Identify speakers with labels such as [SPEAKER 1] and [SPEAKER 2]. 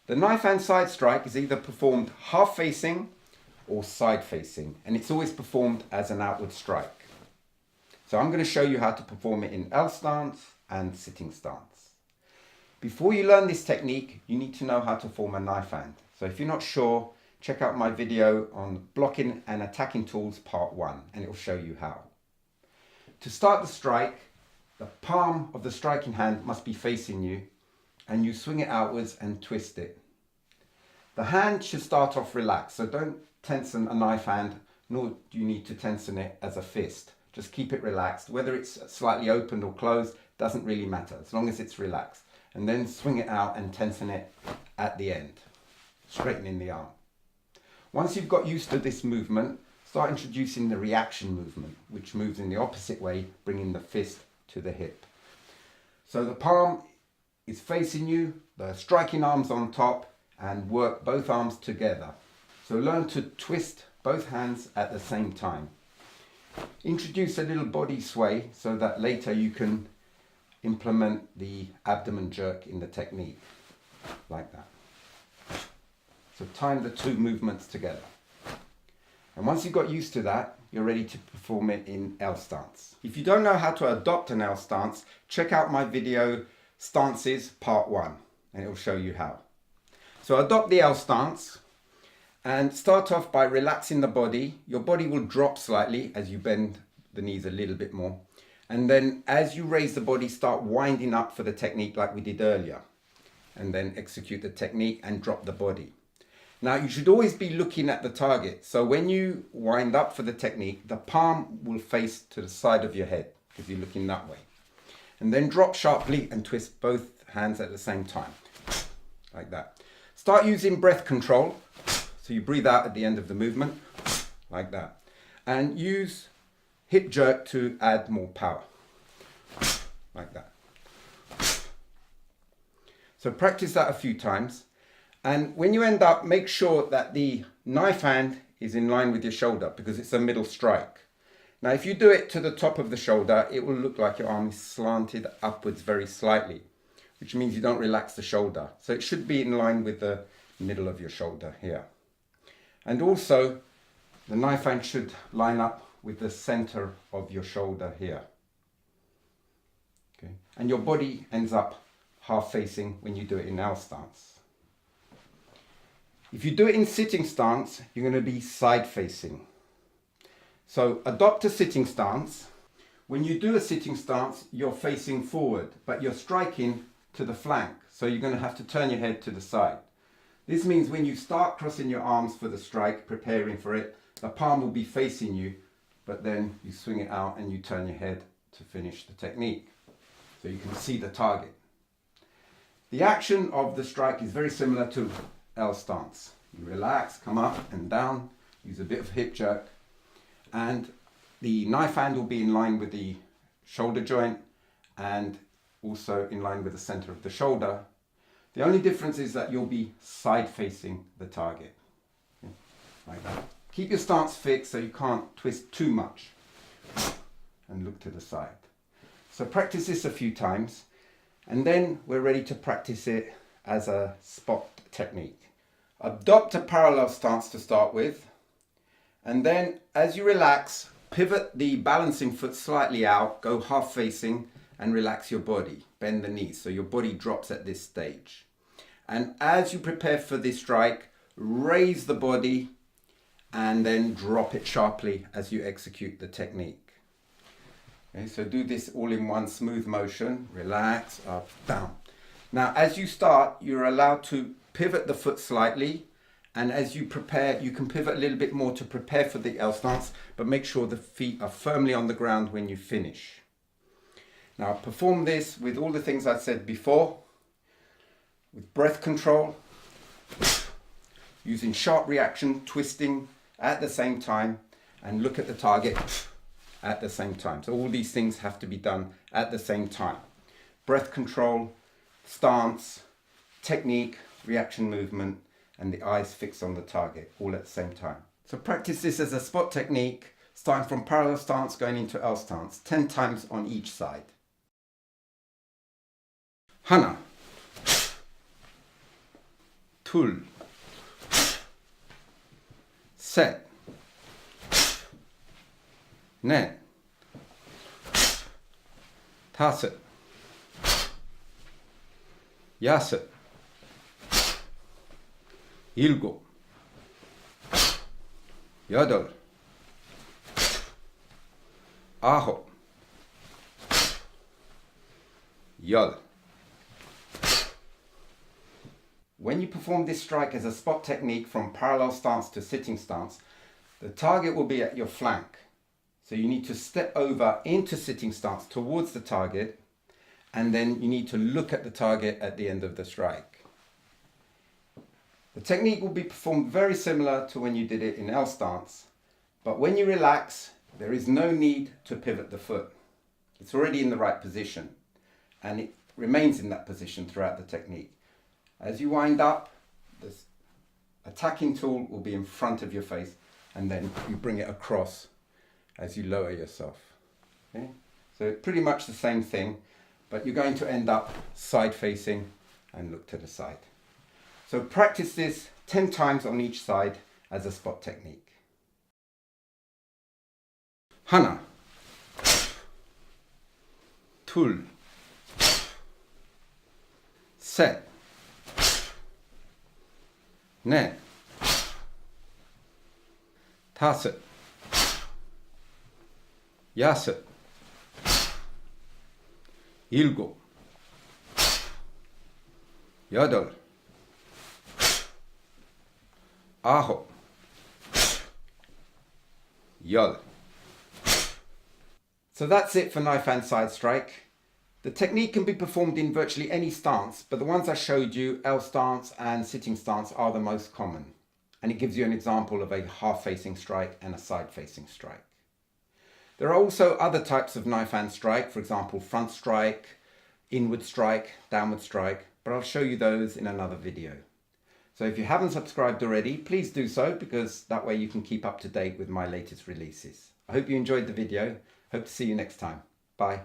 [SPEAKER 1] The knife hand side strike is either performed half facing or side facing, and it's always performed as an outward strike. So I'm going to show you how to perform it in L stance and sitting stance. Before you learn this technique, you need to know how to form a knife hand. So if you're not sure, check out my video on blocking and attacking tools part 1, and it will show you how. To start the strike, the palm of the striking hand must be facing you, and you swing it outwards and twist it. The hand should start off relaxed, so don't tension a knife hand, nor do you need to tension it as a fist. Just keep it relaxed. Whether it's slightly opened or closed doesn't really matter, as long as it's relaxed. And then swing it out and tension it at the end, straightening the arm. Once you've got used to this movement, start introducing the reaction movement, which moves in the opposite way, bringing the fist to the hip. So the palm is facing you, the striking arm's on top, and work both arms together. So learn to twist both hands at the same time. Introduce a little body sway so that later you can implement the abdomen jerk in the technique, like that. So time the two movements together. And once you've got used to that, you're ready to perform it in L stance. If you don't know how to adopt an L stance, check out my video Stances Part 1, and it will show you how. So adopt the L stance and start off by relaxing the body. Your body will drop slightly as you bend the knees a little bit more. And then as you raise the body, start winding up for the technique like we did earlier. And then execute the technique and drop the body. Now you should always be looking at the target. So when you wind up for the technique, the palm will face to the side of your head because you're looking that way. And then drop sharply and twist both hands at the same time, like that. Start using breath control. So you breathe out at the end of the movement, like that. And use hip jerk to add more power, like that. So practice that a few times. And when you end up, make sure that the knife hand is in line with your shoulder because it's a middle strike. Now, if you do it to the top of the shoulder, it will look like your arm is slanted upwards very slightly, which means you don't relax the shoulder. So it should be in line with the middle of your shoulder here. And also, the knife hand should line up with the center of your shoulder here. Okay. And your body ends up half facing when you do it in L stance. If you do it in sitting stance, you're going to be side facing. So adopt a sitting stance. When you do a sitting stance, you're facing forward, but you're striking to the flank. So you're going to have to turn your head to the side. This means when you start crossing your arms for the strike, preparing for it, the palm will be facing you, but then you swing it out and you turn your head to finish the technique. So you can see the target. The action of the strike is very similar to L stance. You relax, come up and down, use a bit of hip jerk, and the knife hand will be in line with the shoulder joint and also in line with the center of the shoulder. The only difference is that you'll be side facing the target, okay? Like that. Keep your stance fixed so you can't twist too much and look to the side. So practice this a few times and then we're ready to practice it as a spot technique. Adopt a parallel stance to start with, and then as you relax, pivot the balancing foot slightly out, go half facing and relax your body. Bend the knees so your body drops at this stage. And as you prepare for this strike, raise the body and then drop it sharply as you execute the technique. Okay, so do this all in one smooth motion. Relax, up, down. Now as you start, you're allowed to pivot the foot slightly, and as you prepare, you can pivot a little bit more to prepare for the L stance, but make sure the feet are firmly on the ground when you finish. Now perform this with all the things I said before, with breath control, using sharp reaction, twisting at the same time, and look at the target at the same time. So all these things have to be done at the same time. Breath control, stance, technique, reaction movement, and the eyes fixed on the target, all at the same time. So practice this as a spot technique, starting from parallel stance going into L stance, 10 times on each side. Hana. tull, set, net, tasset, yaset, ilgo, yodel, aho, yol. When you perform this strike as a spot technique from parallel stance to sitting stance, the target will be at your flank. So you need to step over into sitting stance towards the target, and then you need to look at the target at the end of the strike. The technique will be performed very similar to when you did it in L stance, but when you relax, there is no need to pivot the foot. It's already in the right position, and it remains in that position throughout the technique. As you wind up, this attacking tool will be in front of your face, and then you bring it across as you lower yourself. Okay? So pretty much the same thing, but you're going to end up side facing and look to the side. So practice this 10 times on each side as a spot technique. Hana, tull, set, net, tasset, yaset, ilgo, yodel, aho, yol. So that's it for knife hand side strike. The technique can be performed in virtually any stance, but the ones I showed you, L stance and sitting stance, are the most common. And it gives you an example of a half-facing strike and a side-facing strike. There are also other types of knife hand strike, for example, front strike, inward strike, downward strike, but I'll show you those in another video. So if you haven't subscribed already, please do so, because that way you can keep up to date with my latest releases. I hope you enjoyed the video. Hope to see you next time. Bye.